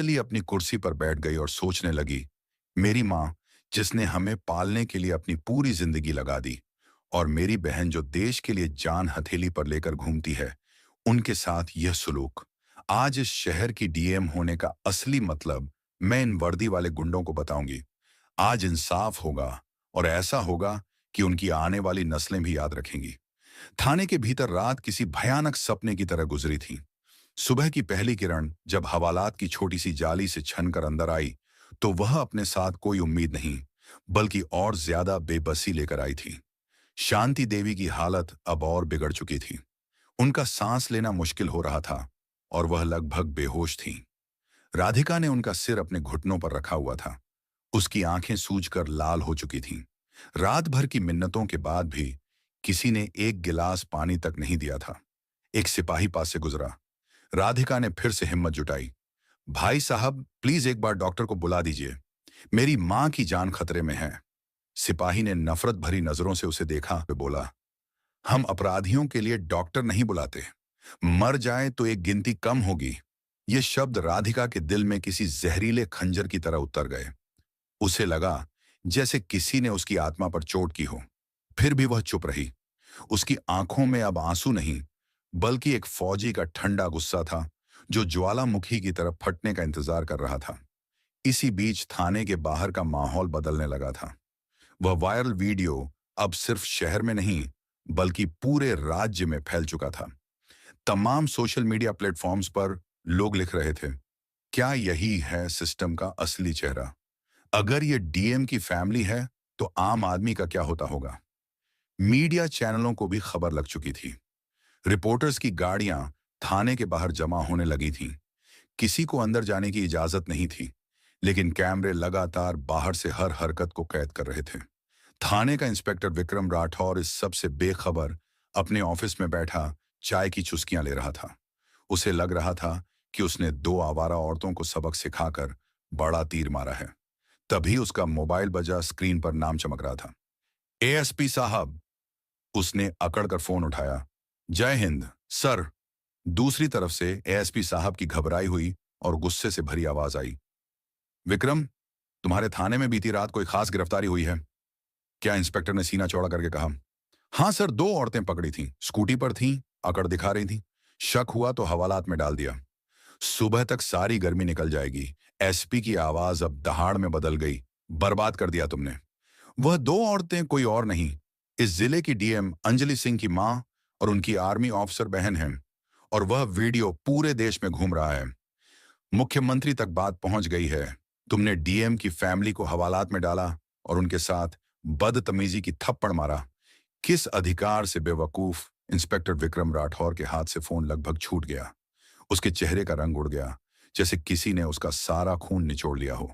लिए अपनी कुर्सी पर बैठ गई और सोचने लगी, मेरी माँ जिसने हमें पालने के लिए अपनी पूरी जिंदगी लगा दी, और मेरी बहन जो देश के लिए जान हथेली पर लेकर घूमती है, उनके साथ यह सलूक। आज इस शहर की डीएम होने का असली मतलब मैं इन वर्दी वाले गुंडों को बताऊंगी। आज इंसाफ होगा, और ऐसा होगा कि उनकी आने वाली नस्लें भी याद रखेंगी। थाने के भीतर रात किसी भयानक सपने की तरह गुजरी थी। सुबह की पहली किरण जब हवालात की छोटी सी जाली से छनकर अंदर आई, तो वह अपने साथ कोई उम्मीद नहीं, बल्कि और ज्यादा बेबसी लेकर आई थी। शांति देवी की हालत अब और बिगड़ चुकी थी। उनका सांस लेना मुश्किल हो रहा था, और वह लगभग बेहोश थी। राधिका ने उनका सिर अपने घुटनों पर रखा हुआ था। उसकी आंखें सूजकर लाल हो चुकी थीं। रात भर की मिन्नतों के बाद भी किसी ने एक गिलास पानी तक नहीं दिया था। एक सिपाही पास से गुजरा। राधिका ने फिर से हिम्मत जुटाई। भाई साहब, प्लीज एक बार डॉक्टर को बुला दीजिए, मेरी मां की जान खतरे में है। सिपाही ने नफरत भरी नजरों से उसे देखा वे बोला, हम अपराधियों के लिए डॉक्टर नहीं बुलाते, मर जाए तो एक गिनती कम होगी। ये शब्द राधिका के दिल में किसी जहरीले खंजर की तरह उतर गए। उसे लगा जैसे किसी ने उसकी आत्मा पर चोट की हो। फिर भी वह चुप रही। उसकी आंखों में अब आंसू नहीं, बल्कि एक फौजी का ठंडा गुस्सा था, जो ज्वालामुखी की तरफ फटने का इंतजार कर रहा था। इसी बीच थाने के बाहर का माहौल बदलने लगा था। वह वायरल वीडियो अब सिर्फ शहर में नहीं, बल्कि पूरे राज्य में फैल चुका था। तमाम सोशल मीडिया प्लेटफॉर्म्स पर लोग लिख रहे थे, क्या यही है सिस्टम का असली चेहरा? अगर ये डीएम की फैमिली है, तो आम आदमी का क्या होता होगा? मीडिया चैनलों को भी खबर लग चुकी थी। रिपोर्टर्स की गाड़ियां थाने के बाहर जमा होने लगी थीं। किसी को अंदर जाने की इजाजत नहीं थी, लेकिन कैमरे लगातार बाहर से हर हरकत को कैद कर रहे थे। थाने का इंस्पेक्टर विक्रम राठौर इस सब से बेखबर अपने ऑफिस में बैठा चाय की चुस्कियां ले रहा था। उसे लग रहा था कि उसने दो आवारा औरतों को सबक सिखाकर बड़ा तीर मारा है। तभी उसका मोबाइल बजा। स्क्रीन पर नाम चमक रहा था, एएसपी साहब। उसने अकड़कर फोन उठाया। जय हिंद सर। दूसरी तरफ से एएसपी साहब की घबराई हुई और गुस्से से भरी आवाज आई, विक्रम, तुम्हारे थाने में बीती रात कोई खास गिरफ्तारी हुई है क्या? इंस्पेक्टर ने सीना चौड़ा करके कहा। हाँ सर, दो औरतें पकड़ी थीं, स्कूटी पर थीं, अकड़ दिखा रही थीं। शक हुआ तो हवालात में डाल दिया। सुबह तक सारी गर्मी निकल जाएगी। एसपी की आवाज अब दहाड़ में बदल गई। बर्बाद कर दिया तुमने। वह दो औरतें कोई और नहीं, इस जिले की डीएम अंजलि सिंह की मां और उनकी आर्मी ऑफिसर बहन हैं। और वह वीडियो पूरे देश में घूम रहा है। मुख्यमंत्री तक बात पहुंच गई है। तुमने डीएम की फैमिली को हवालात में डाला और उनके साथ बदतमीजी की थप्पड़ मारा। किस अधिकार से बेवकूफ? इंस्पेक्टर विक्रम राठौर के हाथ से फोन लगभग छूट गया। उसके चेहरे का रंग उड़ गया, जैसे किसी ने उसका सारा खून निचोड़ लिया हो।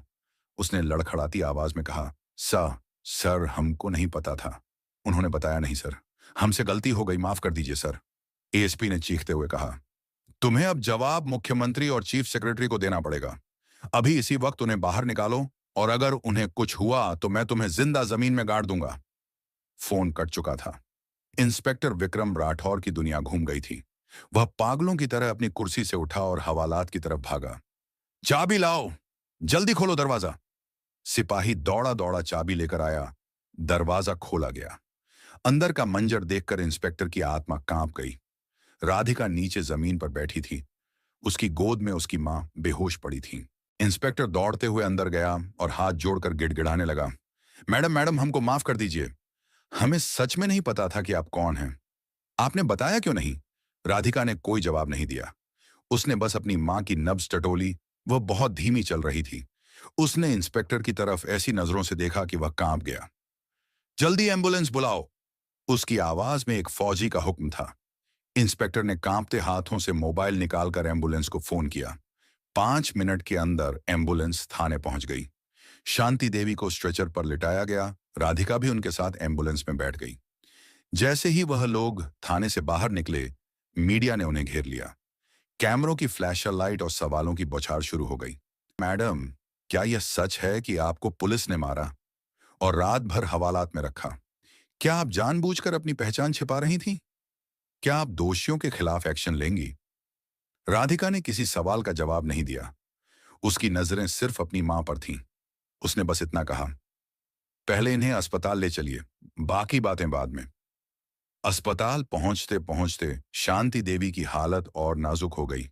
उसने लड़खड़ाती आवाज में कहा, सर, हमको नहीं पता था। उन्होंने बताया नहीं सर। हमसे गलती हो गई, माफ कर दीजिए सर। एएसपी ने चीखते हुए कहा, तुम्हें अब जवाब मुख्यमंत्री और चीफ सेक्रेटरी को देना पड़ेगा। अभी इसी वक्त उन्हें बाहर निकालो, और अगर उन्हें कुछ हुआ तो मैं तुम्हें जिंदा जमीन में गाड़ दूंगा। फोन कट चुका था। इंस्पेक्टर विक्रम राठौर की दुनिया घूम गई थी। वह पागलों की तरह अपनी कुर्सी से उठा और हवालात की तरफ भागा। चाबी लाओ, जल्दी खोलो दरवाजा। सिपाही दौड़ा दौड़ा चाबी लेकर आया। दरवाजा खोला गया। अंदर का मंजर देखकर इंस्पेक्टर की आत्मा कांप गई। राधिका नीचे जमीन पर बैठी थी। उसकी गोद में उसकी मां बेहोश पड़ी थी। इंस्पेक्टर दौड़ते हुए अंदर गया और हाथ जोड़कर गिड़गिड़ाने लगा, मैडम मैडम, हमको माफ कर दीजिए। हमें सच में नहीं पता था कि आप कौन हैं। आपने बताया क्यों नहीं? राधिका ने कोई जवाब नहीं दिया। उसने बस अपनी मां की नब्ज टटोली। वह बहुत धीमी चल रही थी। उसने इंस्पेक्टर की तरफ ऐसी नजरों से देखा कि वह कांप गया। जल्दी एम्बुलेंस बुलाओ। उसकी आवाज में एक फौजी का हुक्म था। इंस्पेक्टर ने कांपते हाथों से मोबाइल निकालकर एम्बुलेंस को फोन किया। 5 मिनट के अंदर एम्बुलेंस थाने पहुंच गई। शांति देवी को स्ट्रेचर पर लिटाया गया। राधिका भी उनके साथ एम्बुलेंस में बैठ गई। जैसे ही वह लोग थाने से बाहर निकले, मीडिया ने उन्हें घेर लिया। कैमरों की फ्लैशर लाइट और सवालों की बौछार शुरू हो गई। मैडम, क्या यह सच है कि आपको पुलिस ने मारा और रात भर हवालात में रखा? क्या आप जानबूझकर अपनी पहचान छिपा रही थीं? क्या आप दोषियों के खिलाफ एक्शन लेंगी? राधिका ने किसी सवाल का जवाब नहीं दिया। उसकी नजरें सिर्फ अपनी मां पर थीं। उसने बस इतना कहा, पहले इन्हें अस्पताल ले चलिए, बाकी बातें बाद में। अस्पताल पहुंचते पहुंचते शांति देवी की हालत और नाजुक हो गई।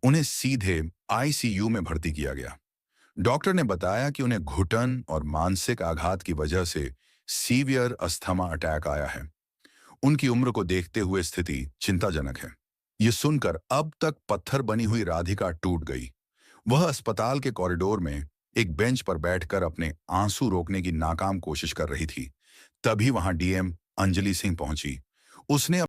उन्हें सीधे आईसीयू में भर्ती किया गया। डॉक्टर ने बताया कि उन्हें घुटन और मानसिक आघात की वजह से सीवियर अस्थमा अटैक आया है। उनकी उम्र को देखते हुए स्थिति चिंताजनक है। ये सुनकर अब तक पत्थर बनी हुई राधिका टूट गई। वह अस्पताल के कॉरिडोर में एक बेंच पर बैठकर अपने आंसू रोकने की नाकाम कोशिश कर रही थी। तभी वहां डीएम अंजलि सिंह पहुंची। उसने